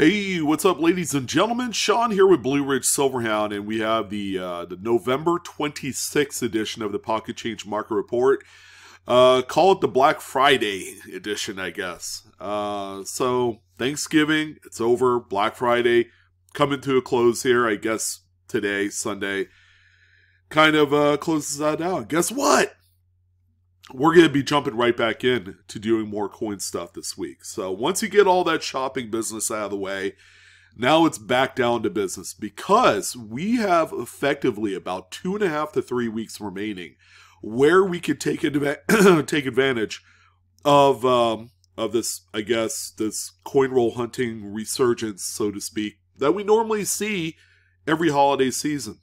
Hey, what's up, ladies and gentlemen? Sean here with Blue Ridge Silverhound, and we have the November 26th edition of the Pocket Change Market Report. Call it the Black Friday edition, I guess. So, Thanksgiving, it's over. Black Friday coming to a close here, I guess today, Sunday, kind of closes that out. Guess what? We're going to be jumping right back in to doing more coin stuff this week. So once you get all that shopping business out of the way, now it's back down to business because we have effectively about 2.5 to 3 weeks remaining where we could take advantage of this, I guess, this coin roll hunting resurgence, so to speak, that we normally see every holiday season.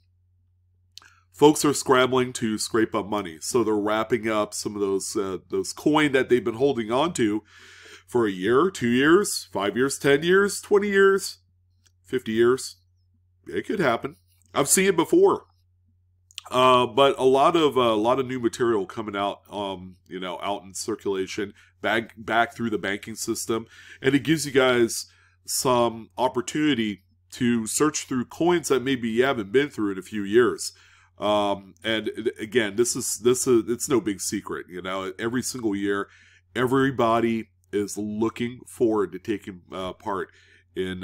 Folks are scrambling to scrape up money, so they're wrapping up some of those coin that they've been holding on to for a year, 2 years, 5 years, 10 years, 20 years, 50 years. It could happen. I've seen it before, but a lot of new material coming out, out in circulation, back through the banking system, and it gives you guys some opportunity to search through coins that maybe you haven't been through in a few years. And again, it's no big secret, every single year, everybody is looking forward to taking part in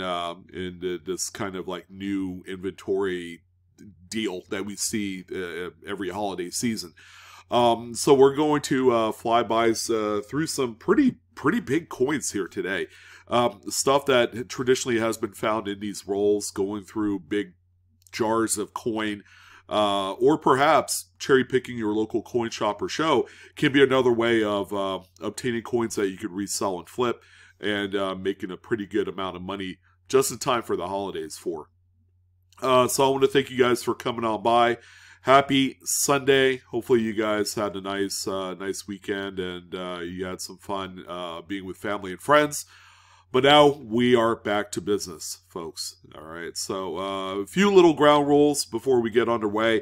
this kind of like new inventory deal that we see every holiday season. So we're going to flybys through some pretty big coins here today. Stuff that traditionally has been found in these rolls, going through big jars of coin. Or perhaps cherry-picking your local coin shop or show can be another way of obtaining coins that you could resell and flip and making a pretty good amount of money just in time for the holidays for. So I want to thank you guys for coming on by. Happy Sunday. Hopefully you guys had a nice weekend and you had some fun being with family and friends. But now we are back to business, folks. All right, so a few little ground rules before we get underway.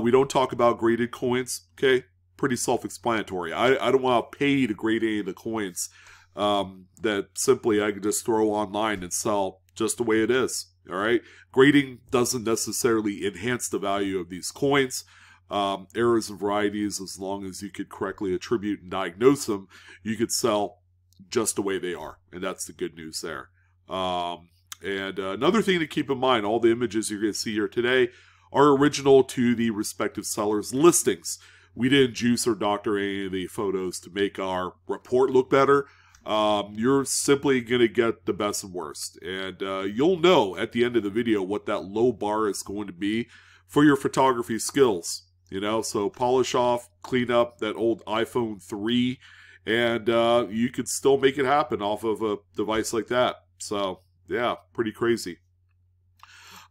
We don't talk about graded coins, okay? Pretty self-explanatory. I don't want to pay to grade any of the coins that simply I can just throw online and sell just the way it is, all right? Grading doesn't necessarily enhance the value of these coins. Errors and varieties, as long as you could correctly attribute and diagnose them, you could sell just the way they are, and that's the good news there. And another thing to keep in mind, all the images you're going to see here today are original to the respective sellers' listings. We didn't juice or doctor any of the photos to make our report look better. You're simply going to get the best and worst, and you'll know at the end of the video what that low bar is going to be for your photography skills. So polish off, clean up that old iPhone 3, and you could still make it happen off of a device like that. So, yeah, pretty crazy.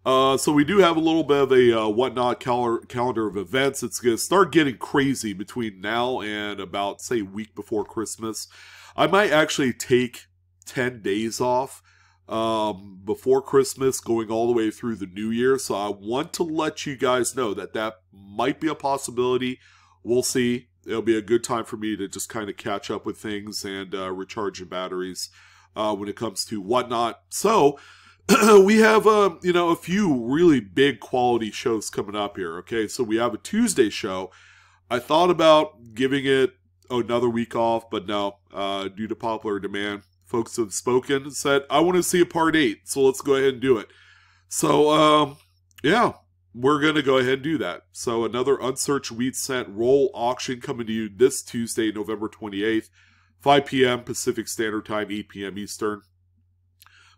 So we do have a little bit of a whatnot calendar of events. It's going to start getting crazy between now and about, say, a week before Christmas. I might actually take 10 days off before Christmas, going all the way through the New Year. So I want to let you guys know that that might be a possibility. We'll see. It'll be a good time for me to just kind of catch up with things and recharge your batteries when it comes to whatnot. So we have a few really big quality shows coming up here. Okay, so we have a Tuesday show. I thought about giving it another week off, but no, due to popular demand, folks have spoken and said, I want to see a part 8, so let's go ahead and do it. So yeah, we're going to go ahead and do that. So another unsearched wheat cent roll auction coming to you this Tuesday, November 28th, 5 p.m. Pacific Standard Time, 8 p.m. Eastern.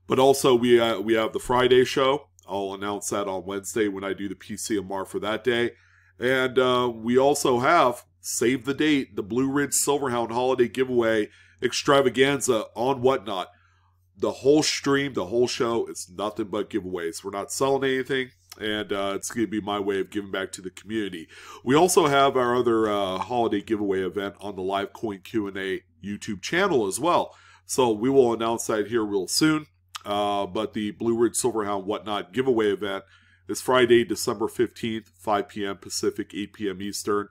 But also we have the Friday show. I'll announce that on Wednesday when I do the PCMR for that day. And we also have, save the date, the Blue Ridge Silverhound Holiday Giveaway Extravaganza on Whatnot. The whole stream, the whole show, it's nothing but giveaways. We're not selling anything. And it's going to be my way of giving back to the community. We also have our other holiday giveaway event on the Live Coin Q&A YouTube channel as well. So we will announce that here real soon. But the Blue Ridge Silverhound Whatnot giveaway event is Friday, December 15th, 5 p.m. Pacific, 8 p.m. Eastern.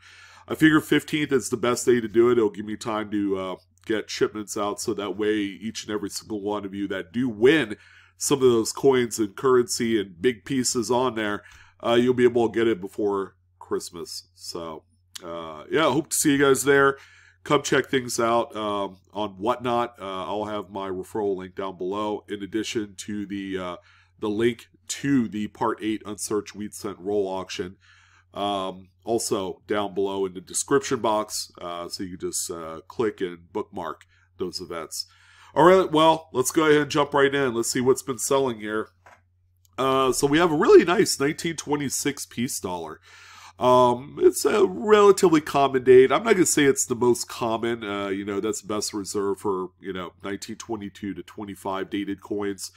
I figure 15th is the best day to do it. It'll give me time to get shipments out so that way each and every single one of you that do win some of those coins and currency and big pieces on there, you'll be able to get it before Christmas. So, yeah, I hope to see you guys there. Come check things out on Whatnot. I'll have my referral link down below, in addition to the link to the Part 8 Unsearched Wheat Cent Roll Auction. Also down below in the description box, so you can just click and bookmark those events. All right, well, let's go ahead and jump right in. Let's see what's been selling here. So we have a really nice 1926 peace dollar. It's a relatively common date. I'm not going to say it's the most common. You know, that's best reserved for, you know, 1922 to 25 dated coins.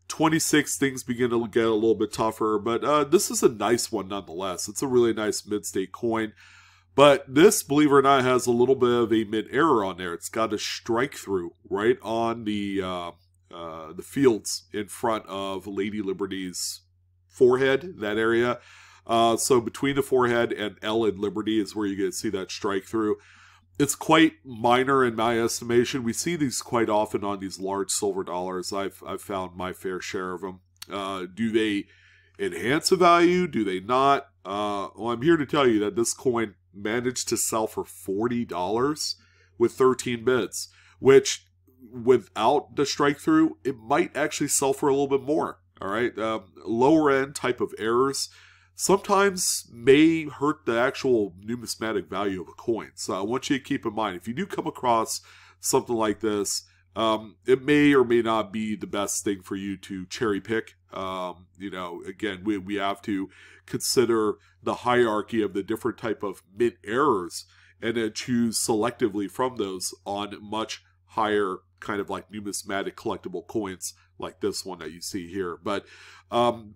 26, things begin to get a little bit tougher, but this is a nice one nonetheless. It's a really nice mid-state coin. But this, believe it or not, has a little bit of a mid-error on there. It's got a strike through right on the fields in front of Lady Liberty's forehead, that area. So between the forehead and L in Liberty is where you get to see that strike through. It's quite minor in my estimation. We see these quite often on these large silver dollars. I've found my fair share of them. Do they enhance the value? Do they not? Well, I'm here to tell you that this coin managed to sell for $40 with 13 bids, which without the strike through, it might actually sell for a little bit more. All right, lower end type of errors sometimes may hurt the actual numismatic value of a coin. So I want you to keep in mind, if you do come across something like this, it may or may not be the best thing for you to cherry pick. You know, again, we have to consider the hierarchy of the different type of mid errors and then choose selectively from those on much higher kind of like numismatic collectible coins like this one that you see here. But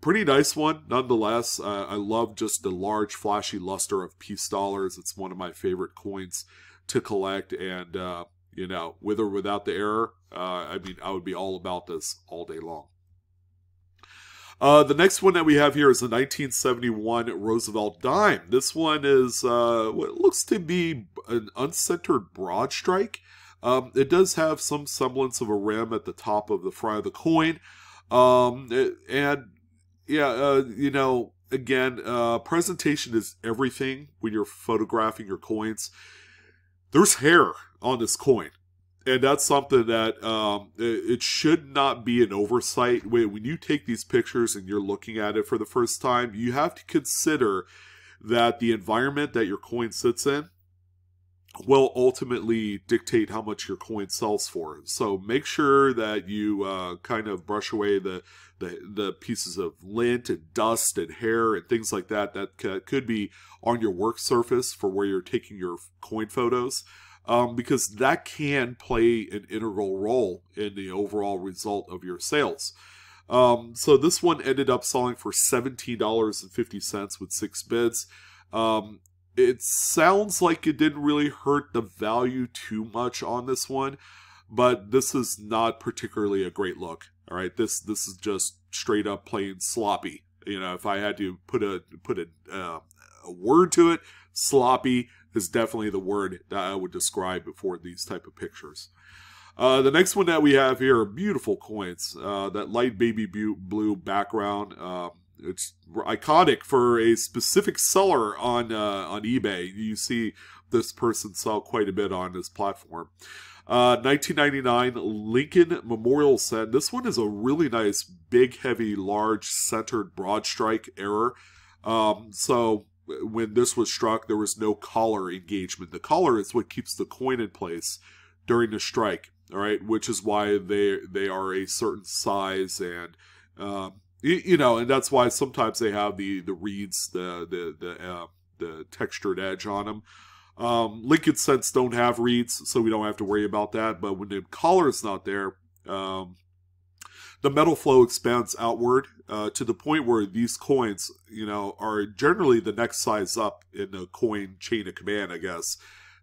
pretty nice one nonetheless. I love just the large flashy luster of peace dollars. It's one of my favorite coins to collect, and you know, with or without the error, I mean, I would be all about this all day long. The next one that we have here is the 1971 Roosevelt dime. This one is what looks to be an uncentered broad strike. It does have some semblance of a rim at the top of the front of the coin. And yeah, you know, again, presentation is everything when you're photographing your coins. There's hair on this coin. And that's something that it should not be an oversight. When you take these pictures and you're looking at it for the first time, you have to consider that the environment that your coin sits in will ultimately dictate how much your coin sells for. So make sure that you kind of brush away the pieces of lint and dust and hair and things like that that could be on your work surface for where you're taking your coin photos. Because that can play an integral role in the overall result of your sales. So this one ended up selling for $17.50 with 6 bids. It sounds like it didn't really hurt the value too much on this one, but this is not particularly a great look. All right, this is just straight up plain sloppy. You know, if I had to put a word to it, sloppy is definitely the word that I would describe for these type of pictures. The next one that we have here are beautiful coins. That light baby blue background. It's iconic for a specific seller on eBay. You see this person sell quite a bit on this platform. 1999 Lincoln Memorial Set. This one is a really nice, big, heavy, large, centered broad strike error. So when this was struck, there was no collar engagement. The collar is what keeps the coin in place during the strike, all right, which is why they are a certain size, and you know, and that's why sometimes they have the reeds, the textured edge on them. Lincoln cents don't have reeds, so we don't have to worry about that. But when the collar is not there, the metal flow expands outward to the point where these coins, you know, are generally the next size up in the coin chain of command, I guess.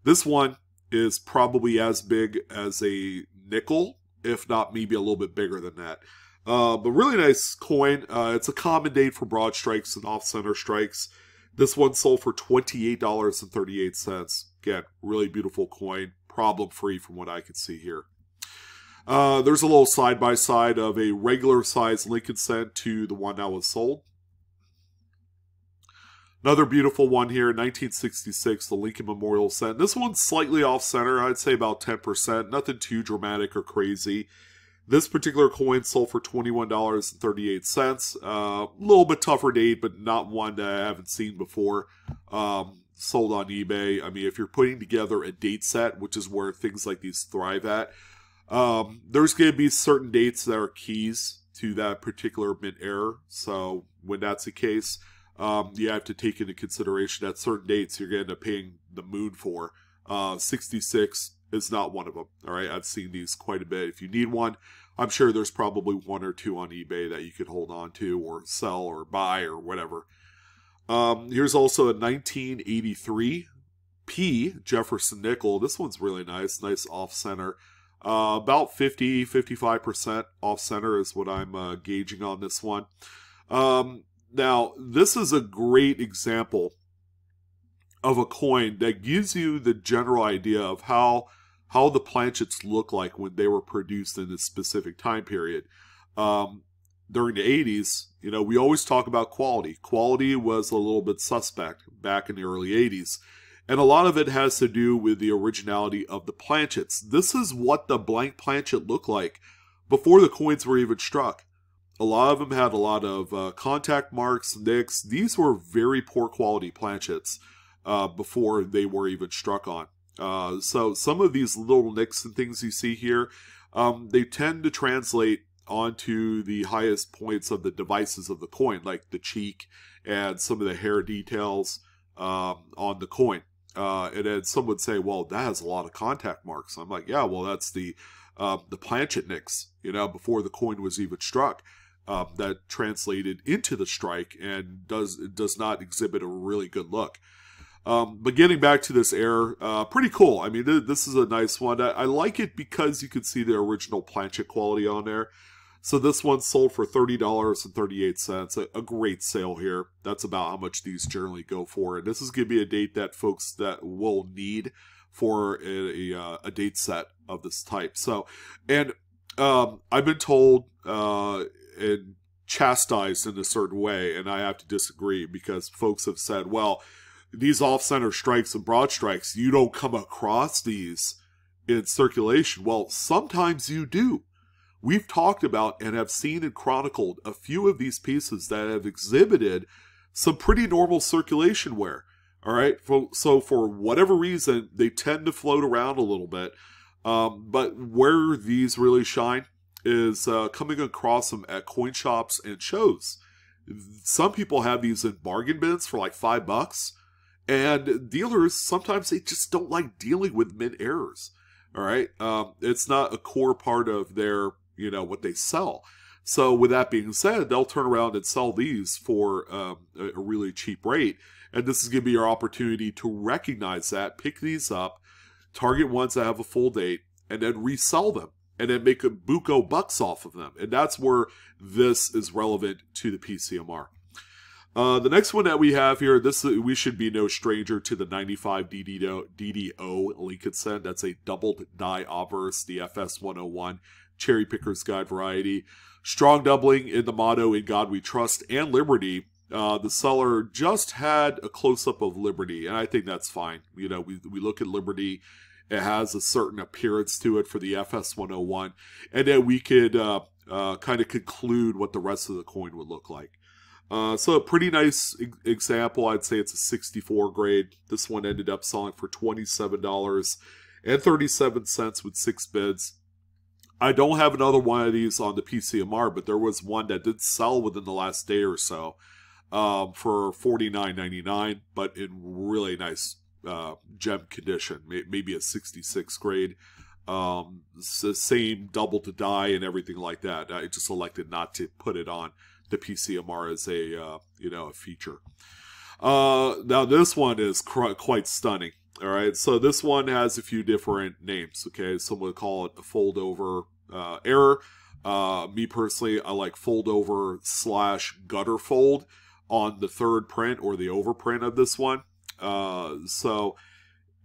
This one is probably as big as a nickel, if not maybe a little bit bigger than that. But really nice coin. It's a common date for broad strikes and off-center strikes. This one sold for $28.38. Again, really beautiful coin. problem-free from what I can see here. There's a little side-by-side of a regular size Lincoln cent to the one that was sold. Another beautiful one here, 1966, the Lincoln Memorial cent. This one's slightly off-center, I'd say about 10%, nothing too dramatic or crazy. This particular coin sold for $21.38. A little bit tougher date, but not one that I haven't seen before. Sold on eBay. I mean, if you're putting together a date set, which is where things like these thrive at, there's going to be certain dates that are keys to that particular mint error. So when that's the case, you have to take into consideration that certain dates you're going to end up paying the moon for. 66 is not one of them. All right, I've seen these quite a bit. If you need one, I'm sure there's probably one or two on eBay that you could hold on to or sell or buy or whatever. Here's also a 1983 P Jefferson nickel. This one's really nice off-center. About 55% off-center is what I'm gauging on this one. Now, this is a great example of a coin that gives you the general idea of how the planchets look like when they were produced in this specific time period. During the 80s, you know, we always talk about quality. Quality was a little bit suspect back in the early 80s. And a lot of it has to do with the originality of the planchets. This is what the blank planchet looked like before the coins were even struck. A lot of them had a lot of contact marks, nicks. These were very poor quality planchets before they were even struck on. So some of these little nicks and things you see here, they tend to translate onto the highest points of the devices of the coin, like the cheek and some of the hair details on the coin. And then some would say, well, that has a lot of contact marks. I'm like, yeah, well, that's the planchet nicks, you know, before the coin was even struck. That translated into the strike and does not exhibit a really good look. But getting back to this error, pretty cool. I mean, this is a nice one. I like it because you can see the original planchet quality on there. So this one sold for $30.38. A great sale here. That's about how much these generally go for. And this is going to be a date that folks that will need for a date set of this type. So, and I've been told and chastised in a certain way, and I have to disagree because folks have said, well, these off-center strikes and broad strikes, you don't come across these in circulation. Well, sometimes you do. We've talked about and have seen and chronicled a few of these pieces that have exhibited some pretty normal circulation wear. All right, so for whatever reason, they tend to float around a little bit. But where these really shine is coming across them at coin shops and shows. Some people have these in bargain bins for like $5. And dealers, sometimes they just don't like dealing with mint errors. All right, it's not a core part of their, you know, what they sell. So with that being said, they'll turn around and sell these for a really cheap rate. And this is going to be your opportunity to recognize that, pick these up, target ones that have a full date, and then resell them, and then make a buco bucks off of them. And that's where this is relevant to the PCMR. The next one that we have here, we should be no stranger to the 95 DDO Lincoln cent. That's a doubled die obverse, the FS101 Cherry Picker's Guide variety. Strong doubling in the motto "In God We Trust" and Liberty. The seller just had a close-up of Liberty, and I think that's fine. You know, we look at Liberty, it has a certain appearance to it for the FS101, and then we could kind of conclude what the rest of the coin would look like. So a pretty nice example. I'd say it's a 64 grade. This one ended up selling for $27.37 with 6 bids. I don't have another one of these on the PCMR, but there was one that did sell within the last day or so for $49.99, but in really nice gem condition, maybe a 66 grade. Same double to die and everything like that. I just elected not to put it on the PCMR as a a feature. Now this one is quite stunning. All right, so this one has a few different names. Okay, some would call it a fold over error. Me personally, I like fold over / gutter fold on the third print or the overprint of this one. So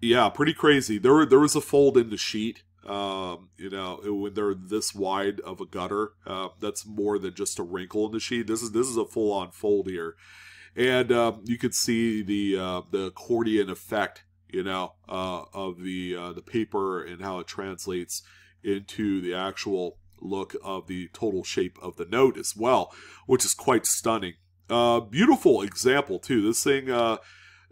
Yeah, pretty crazy. There was a fold in the sheet. You know, when they're this wide of a gutter, that's more than just a wrinkle in the sheet. This is a full on fold here, and you could see the accordion effect, you know, of the paper and how it translates into the actual look of the total shape of the note as well, which is quite stunning. Beautiful example too. This thing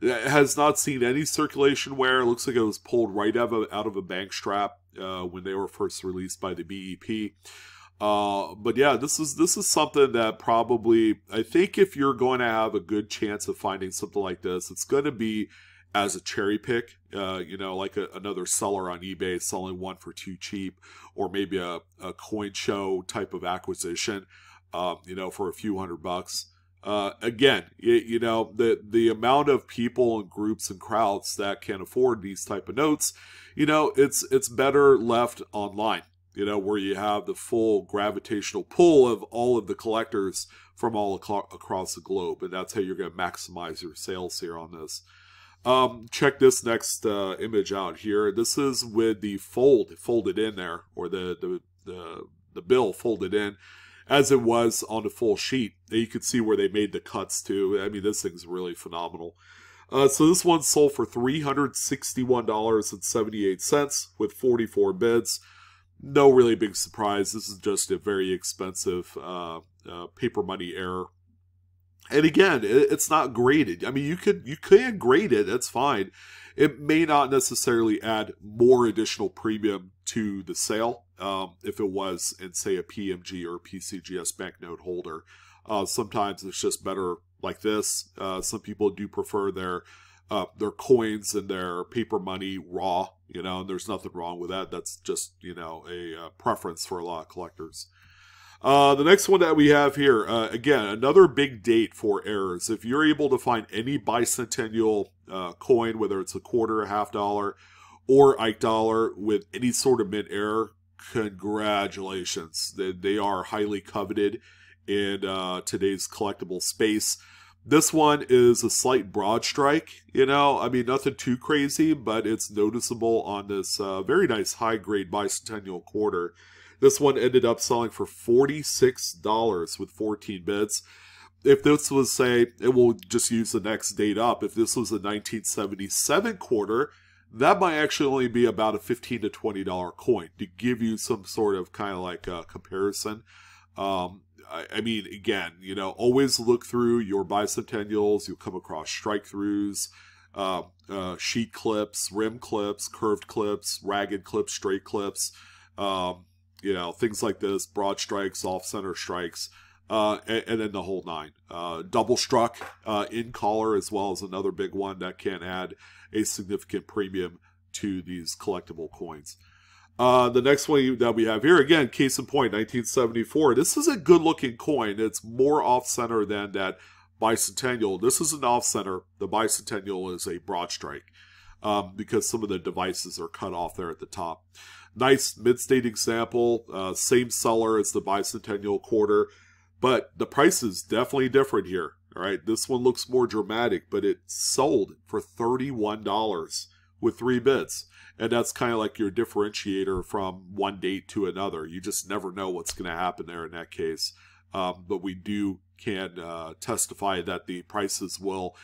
has not seen any circulation wear. It looks like it was pulled right out of a bank strap when they were first released by the BEP. But yeah, this is something that probably, I think if you're going to have a good chance of finding something like this, it's going to be as a cherry pick, you know, like another seller on eBay selling one for too cheap, or maybe a coin show type of acquisition, you know, for a few $100. Again, you know, the amount of people and groups and crowds that can afford these type of notes, you know, it's better left online, you know, where you have the full gravitational pull of all of the collectors from all across the globe. And that's how you're going to maximize your sales here on this. Check this next image out here. This is with the folded in there, or the bill folded in as it was on the full sheet. You can see where they made the cuts too. I mean, this thing's really phenomenal. So this one sold for $361.78 with 44 bids. No really big surprise. This is just a very expensive paper money error. And again, it's not graded. I mean, you can grade it. That's fine. It may not necessarily add more additional premium to the sale if it was in, say, a PMG or PCGS banknote holder. Sometimes it's just better like this. Some people do prefer their coins and their paper money raw, you know, and there's nothing wrong with that. That's just, you know, a preference for a lot of collectors. The next one that we have here, again, another big date for errors. If you're able to find any bicentennial coin, whether it's a quarter, a $50, or Ike dollar with any sort of mint error, congratulations. They are highly coveted in today's collectible space. This one is a slight broad strike, you know, I mean, nothing too crazy, but it's noticeable on this very nice high-grade bicentennial quarter. This one ended up selling for $46 with 14 bids. If this was, say, and we'll just use the next date up, if this was a 1977 quarter, that might actually only be about a $15 to $20 coin, to give you some sort of kind of like a comparison. I mean, again, you know, always look through your bicentennials. You'll come across strike throughs, sheet clips, rim clips, curved clips, ragged clips, straight clips, you know, things like this, broad strikes, off-center strikes, and then the whole nine. Double struck in collar as well as another big one that can add a significant premium to these collectible coins. The next one that we have here, again, case in point, 1974. This is a good-looking coin. It's more off-center than that bicentennial. This is an off-center. The bicentennial is a broad strike because some of the devices are cut off there at the top. Nice mid-state example, same seller as the bicentennial quarter, but the price is definitely different here. All right, this one looks more dramatic, but it sold for $31 with 3 bids. And that's kind of like your differentiator from one date to another. You just never know what's going to happen there in that case. But we can testify that the prices will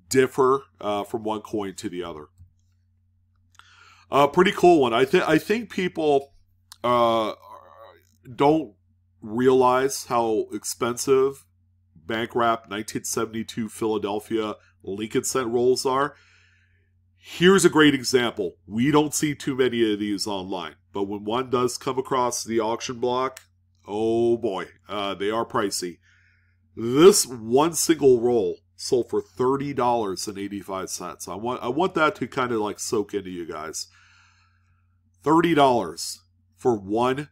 differ from one coin to the other. Pretty cool one. I think people don't realize how expensive bank wrap 1972 Philadelphia Lincoln cent rolls are. Here's a great example. We don't see too many of these online, but when one does come across the auction block, oh boy, they are pricey. This one single roll sold for $30.85. I want that to kind of like soak into you guys. $30 for one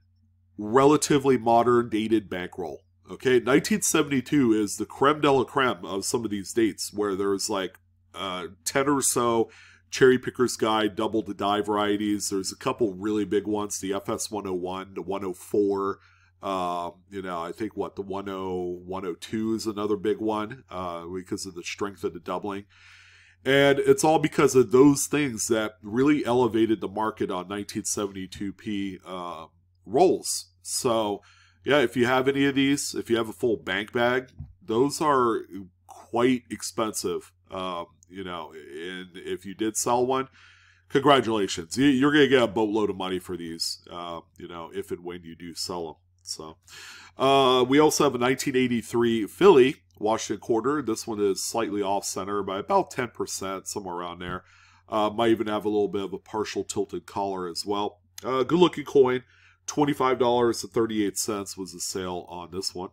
relatively modern dated bankroll. Okay, 1972 is the creme de la creme of some of these dates, where there's like 10 or so Cherry Picker's Guide double to die varieties. There's a couple really big ones, the FS 101, the 104. You know, I think the 102 is another big one because of the strength of the doubling. And it's all because of those things that really elevated the market on 1972p rolls. So, yeah, if you have any of these, if you have a full bank bag, those are quite expensive. You know, and if you did sell one, congratulations. You're going to get a boatload of money for these, you know, if and when you do sell them. So, we also have a 1983 Philly Washington quarter. This one is slightly off center by about 10%, somewhere around there. Might even have a little bit of a partial tilted collar as well. Good looking coin. $25.38 was the sale on this one.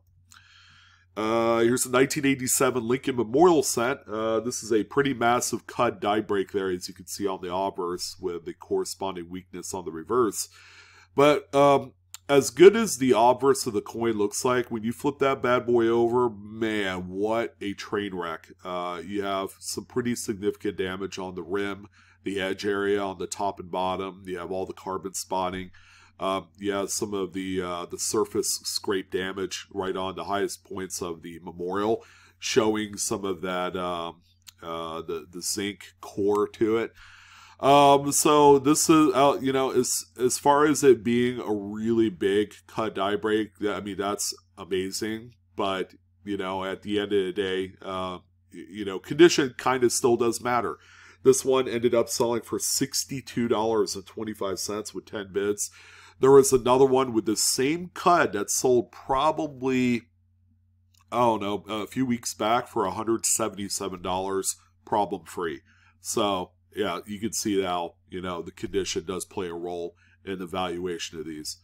Here's a 1987 Lincoln Memorial set. This is a pretty massive cut die break there, as you can see on the obverse, with the corresponding weakness on the reverse. But as good as the obverse of the coin looks like, when you flip that bad boy over, man, what a train wreck. You have some pretty significant damage on the rim, the edge area on the top and bottom. You have all the carbon spotting. You have some of the surface scrape damage right on the highest points of the memorial, showing some of that the zinc core to it. So this is, you know, as far as it being a really big cut die break, I mean, that's amazing. But, you know, at the end of the day, you know, condition kind of still does matter. This one ended up selling for $62.25 with 10 bids. There was another one with the same cut that sold probably, I don't know, a few weeks back for $177, problem free. So, yeah, you can see how, you know, the condition does play a role in the valuation of these.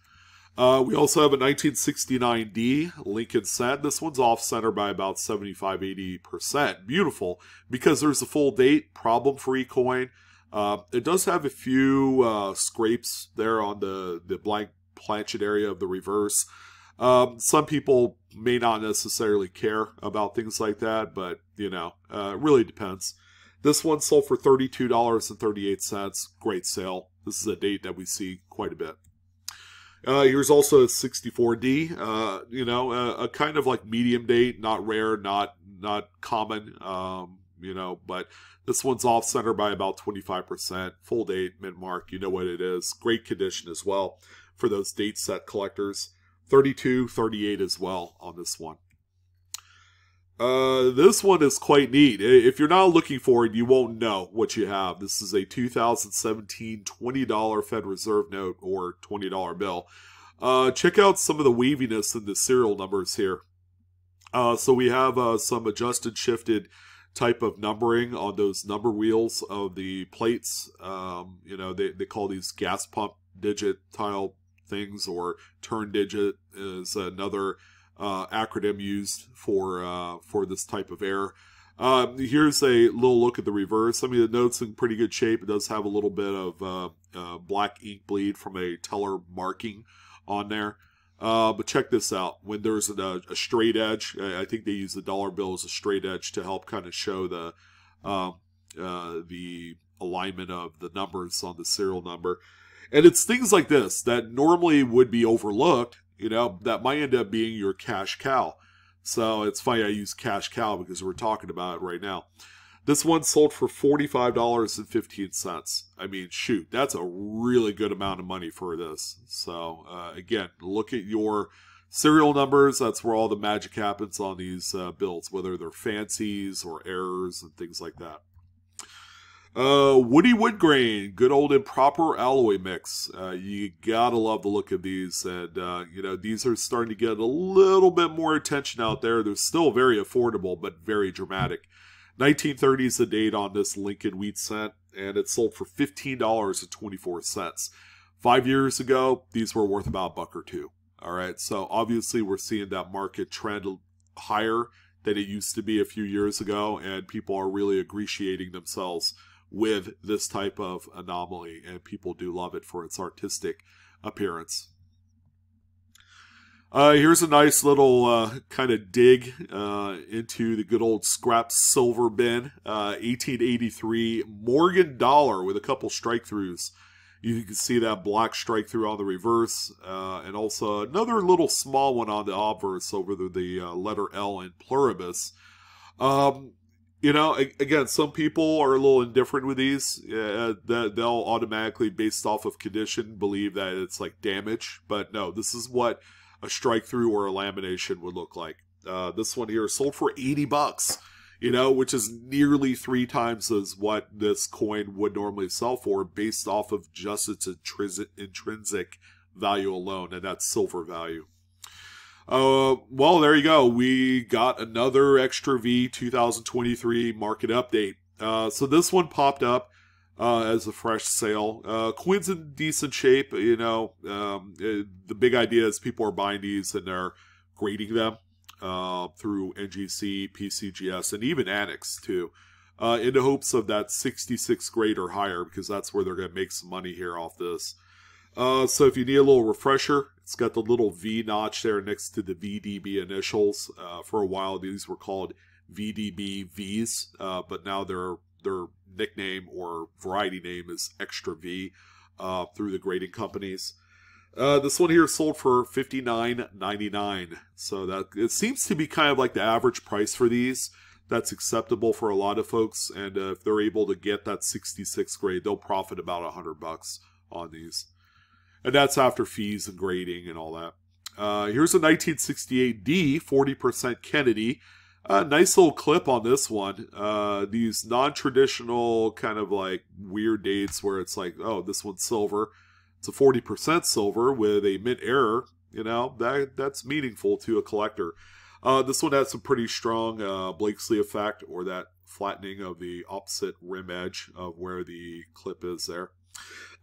We also have a 1969D Lincoln set. This one's off center by about 75-80%. Beautiful, because there's a full date, problem free coin. It does have a few scrapes there on the blank planchet area of the reverse. Some people may not necessarily care about things like that, but, you know, it really depends. This one sold for $32.38. Great sale. This is a date that we see quite a bit. Here's also a 64D, you know, a kind of like medium date, not rare, not common, you know, but this one's off center by about 25%, full date, mint mark, you know what it is. Great condition as well for those date set collectors. 32, 38 as well on this one. This one is quite neat. If you're not looking for it, you won't know what you have. This is a 2017 $20 Fed Reserve note or $20 bill. Check out some of the waviness in the serial numbers here. So we have some adjusted, shifted type of numbering on those number wheels of the plates. You know, they call these gas pump digit tile things, or turn digit is another acronym used for this type of error. Here's a little look at the reverse. I mean, the note's in pretty good shape. It does have a little bit of black ink bleed from a teller marking on there. But check this out. When there's a straight edge, I think they use the dollar bill as a straight edge to help kind of show the alignment of the numbers on the serial number. And it's things like this that normally would be overlooked, you know, that might end up being your cash cow. So it's funny I use cash cow because we're talking about it right now. This one sold for $45.15. I mean, shoot, that's a really good amount of money for this. So again, look at your serial numbers. That's where all the magic happens on these bills, whether they're fancies or errors and things like that. Woody wood grain, good old improper alloy mix. You gotta love the look of these, and you know, these are starting to get a little bit more attention out there. They're still very affordable, but very dramatic. 1930 is the date on this Lincoln wheat cent, and it sold for $15.24. 5 years ago, these were worth about $1 or $2. All right, so obviously we're seeing that market trend higher than it used to be a few years ago, and people are really ingratiating themselves with this type of anomaly, and people do love it for its artistic appearance. Here's a nice little kind of dig into the good old scrap silver bin. 1883 Morgan dollar with a couple strike-throughs. You can see that black strike-through on the reverse, and also another little small one on the obverse over the letter L in pluribus. You know, again, some people are a little indifferent with these. They'll automatically, based off of condition, believe that it's like damage. But no, this is what a strike through or a lamination would look like. This one here sold for $80, you know, which is nearly 3 times as what this coin would normally sell for, based off of just its intrinsic value alone, and that's silver value. Well, there you go. We got another Extra V 2023 market update. So this one popped up as a fresh sale. Coin's in decent shape. You know, the big idea is people are buying these and they're grading them through NGC, PCGS, and even Annex too, in the hopes of that 66 grade or higher, because that's where they're going to make some money here off this. So if you need a little refresher, it's got the little V notch there next to the VDB initials. For a while, these were called VDB Vs, but now their nickname or variety name is Extra V through the grading companies. This one here sold for $59.99, so that it seems to be kind of like the average price for these. That's acceptable for a lot of folks, and if they're able to get that 66 grade, they'll profit about $100 on these. And that's after fees and grading and all that. Here's a 1968D 40% Kennedy. Nice little clip on this one. These non-traditional kind of like weird dates where it's like, oh, this one's silver. It's a 40% silver with a mint error. You know, that's meaningful to a collector. This one has some pretty strong Blakesley effect, or that flattening of the opposite rim edge of where the clip is there.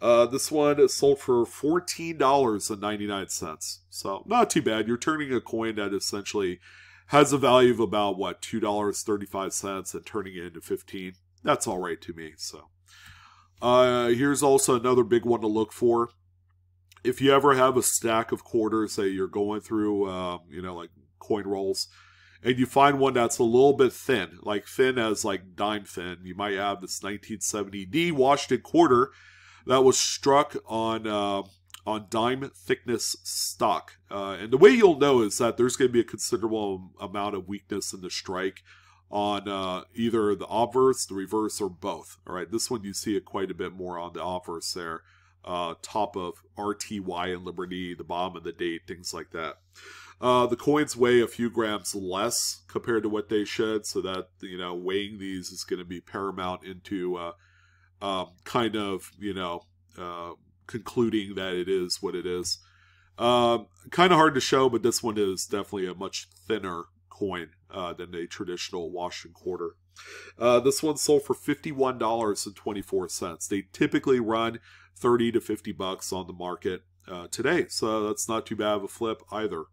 This one is sold for $14.99. So not too bad. You're turning a coin that essentially has a value of about, what, $2.35 and turning it into $15. That's all right to me. So here's also another big one to look for. If you ever have a stack of quarters that you're going through, you know, like coin rolls, and you find one that's a little bit thin, like thin as like dime thin, you might have this 1970D Washington quarter that was struck on dime thickness stock. And the way you'll know is that there's going to be a considerable amount of weakness in the strike on either the obverse, the reverse, or both. All right, this one you see it quite a bit more on the obverse there. Top of RTY and Liberty, the bottom of the date, things like that. The coins weigh a few grams less compared to what they should, so that, you know, weighing these is going to be paramount into kind of, you know, concluding that it is what it is. Kind of hard to show, but this one is definitely a much thinner coin than a traditional Washington quarter. This one sold for $51.24. They typically run $30 to $50 on the market today, so that's not too bad of a flip either.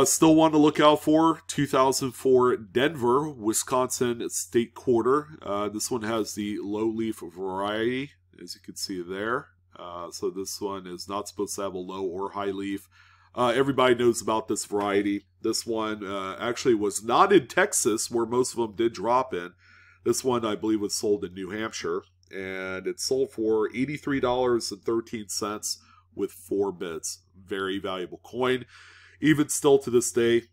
Still one to look out for, 2004 Denver, Wisconsin State Quarter. This one has the low leaf variety, as you can see there. So this one is not supposed to have a low or high leaf. Everybody knows about this variety. This one actually was not in Texas, where most of them did drop in. This one, I believe, was sold in New Hampshire, and it sold for $83.13 with 4 bids. Very valuable coin, even still to this day,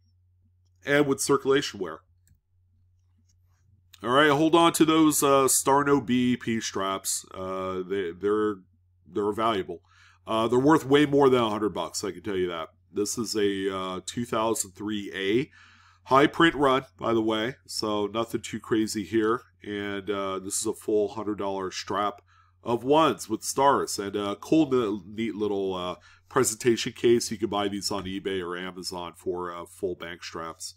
and with circulation wear. All right, hold on to those Starno BEP straps. They're valuable. They're worth way more than $100, I can tell you that. This is a 2003A. High print run, by the way, so nothing too crazy here. And this is a full $100 strap of ones with stars. And a cool, neat little presentation case. You can buy these on eBay or Amazon for full bank straps.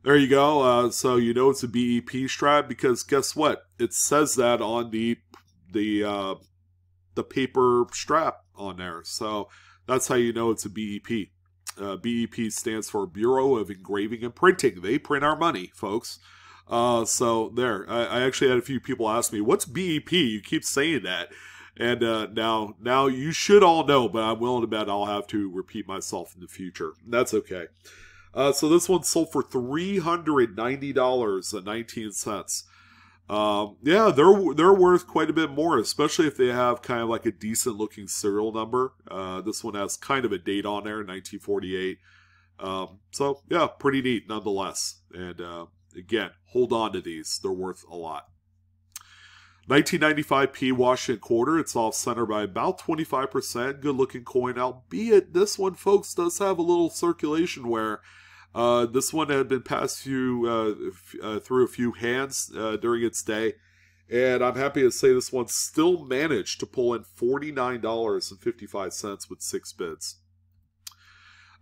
There you go. So you know it's a BEP strap because guess what? It says that on the paper strap on there. So that's how you know it's a BEP. BEP stands for Bureau of Engraving and Printing. They print our money, folks. So there. I actually had a few people ask me, what's BEP? You keep saying that. And now you should all know, but I'm willing to bet I'll have to repeat myself in the future. That's okay. So this one sold for $390.19. Yeah, they're worth quite a bit more, especially if they have kind of like a decent looking serial number. This one has kind of a date on there, 1948. So yeah, pretty neat nonetheless. And again, hold on to these; they're worth a lot. 1995p Washington quarter. It's off center by about 25%. Good looking coin, albeit this one, folks, does have a little circulation wear. This one had been passed through a few hands during its day. And I'm happy to say this one still managed to pull in $49.55 with 6 bids.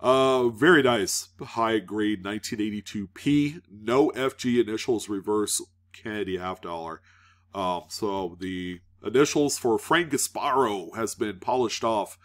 Very nice high grade 1982p. No FG initials, reverse Kennedy half dollar. So the initials for Frank Gasparo has been polished off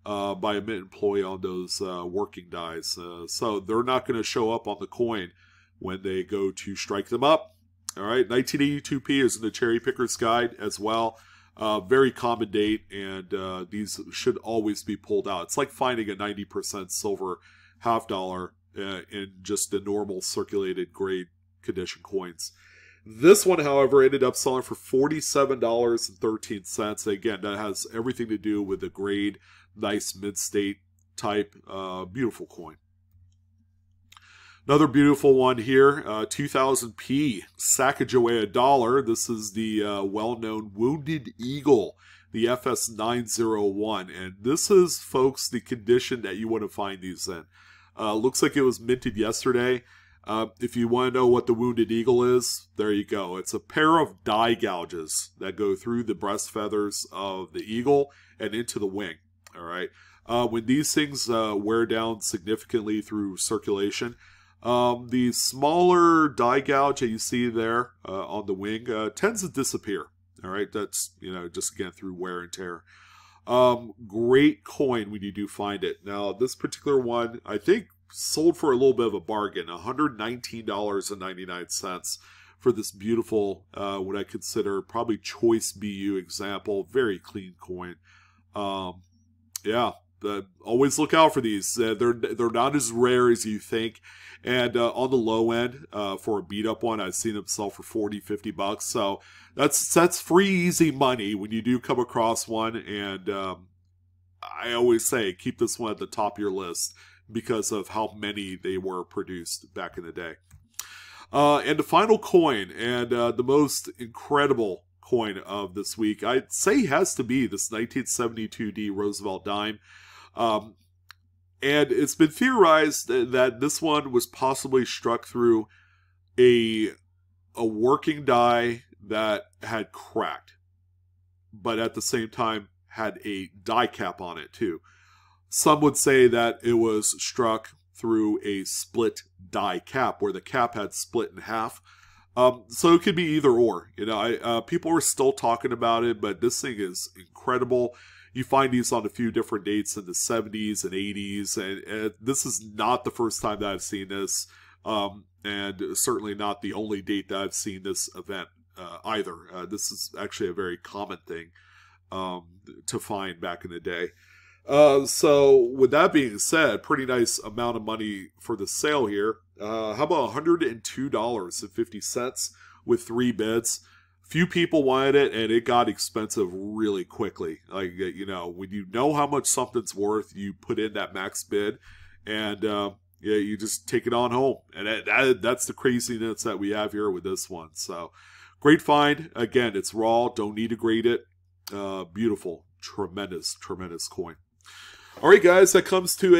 by a mint employee on those working dies. So they're not going to show up on the coin when they go to strike them up. All right, 1982p is in the Cherry Picker's Guide as well. Very common date, and these should always be pulled out. It's like finding a 90% silver half dollar in just the normal circulated grade condition coins. This one, however, ended up selling for $47.13. Again, that has everything to do with the grade, nice mid-state type, beautiful coin. Another beautiful one here, 2000p Sacagawea $1. This is the well-known Wounded Eagle, the FS901. And this is, folks, the condition that you want to find these in. Looks like it was minted yesterday. If you want to know what the Wounded Eagle is, there you go. It's a pair of die gouges that go through the breast feathers of the eagle and into the wing. All right. When these things wear down significantly through circulation, the smaller die gouge that you see there on the wing tends to disappear. All right, that's, just again through wear and tear. Great coin when you do find it. Now, this particular one, I think, sold for a little bit of a bargain, $119.99 for this beautiful, what I consider probably choice BU example. Very clean coin. Yeah. Always look out for these. They're not as rare as you think. And on the low end, for a beat up one, I've seen them sell for $40-50. So that's free, easy money when you do come across one. And I always say keep this one at the top of your list because of how many they were produced back in the day. And the final coin, and the most incredible coin of this week, I'd say has to be this 1972D Roosevelt dime. And it's been theorized that this one was possibly struck through a working die that had cracked, but at the same time had a die cap on it too. Some would say that it was struck through a split die cap, where the cap had split in half. So it could be either or. People are still talking about it, but this thing is incredible. You find these on a few different dates in the 70s and 80s, and this is not the first time that I've seen this, and certainly not the only date that I've seen this event either. This is actually a very common thing to find back in the day. So with that being said, pretty nice amount of money for the sale here. How about $102.50 with 3 bids? Few people wanted it, and it got expensive really quickly. Like, when you know how much something's worth, you put in that max bid, and you just take it on home. And that's the craziness that we have here with this one. So, great find. Again, it's raw. Don't need to grade it. Beautiful, tremendous, tremendous coin. All right, guys, that comes to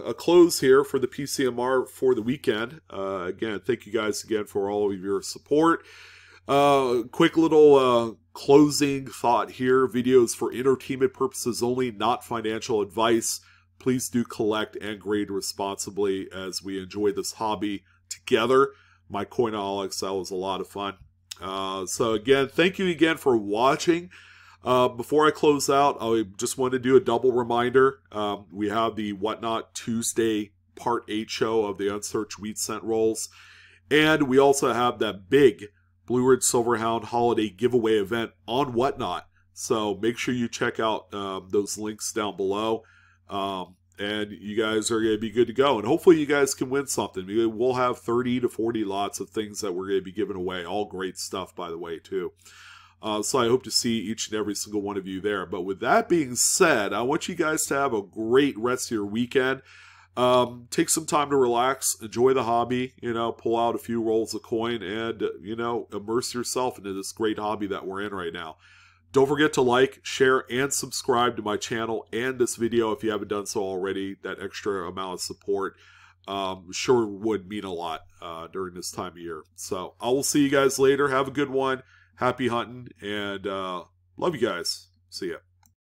a close here for the PCMR for the weekend. Again, thank you guys again for all of your support. Quick little closing thought here. Videos for entertainment purposes only, not financial advice. Please do collect and grade responsibly as we enjoy this hobby together. My Coinaholics, that was a lot of fun. So again, thank you again for watching. Before I close out, I just want to do a double reminder. We have the Whatnot Tuesday Part 8 show of the Unsearched Wheat Cent Rolls. And we also have that big Blue Ridge Silverhound holiday giveaway event on Whatnot. So make sure you check out those links down below. And you guys are going to be good to go. And hopefully you guys can win something. We'll have 30 to 40 lots of things that we're going to be giving away. All great stuff, by the way, too. So I hope to see each and every single one of you there. But with that being said, I want you guys to have a great rest of your weekend. Take some time to relax, enjoy the hobby, pull out a few rolls of coin and, immerse yourself into this great hobby that we're in right now. Don't forget to like, share, and subscribe to my channel and this video if you haven't done so already. That extra amount of support sure would mean a lot during this time of year. So I will see you guys later. Have a good one. Happy hunting, and love you guys. See ya.